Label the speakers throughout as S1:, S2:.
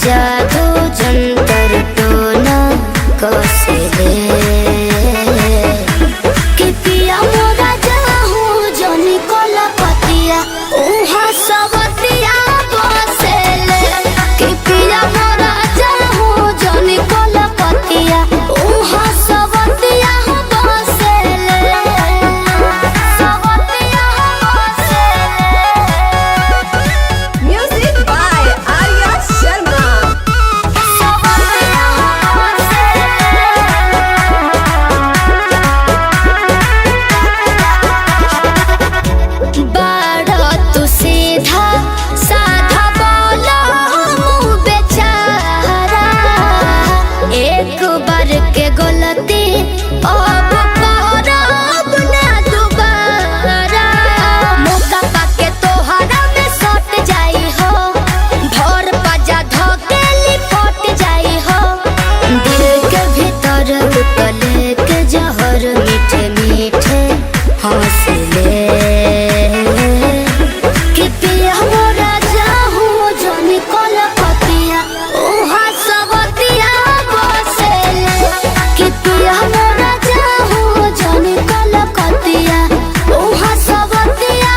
S1: जादू जंतर टोना कौशले कि पिया मोरा जाहू जनी कोला पतिया उहा सबतिया बसेले कि पिया मोरा जाहू जनी कोला पतिया उहा सबतिया बसेले सबतिया बसेले।
S2: Music by Arya Sharma.
S1: बाड़ा तू सीधा साधा बोला मुँह बेचारा एक बार के गलती अब करब ना दोबारा मौका पाके तोहरा में सट जाई हो भोर पाजा धके लिपट जाई हो दिल के भीतर उतले के जहर मीठे मीठे हौसले कि पिया मोरा जाहू जनी कोला पतिया उहा सबतिया बसेले कि पिया मोरा जाहू जनी कोला पतिया उहा सबतिया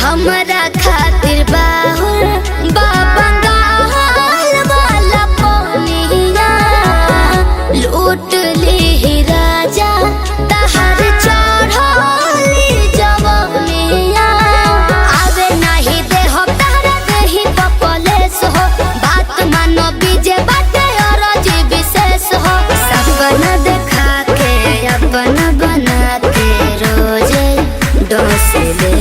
S1: हमरा खातिर बाहुर बाबंगाल वाला पनिया लूट ली राजा तहर चढ़ली जवनिया आवे नहीं दे हो तारा देही पपलेस हो बात मानो बीजे बाटे और जी विशेष हो सपना देखा के अपना बना के रोजे डोसले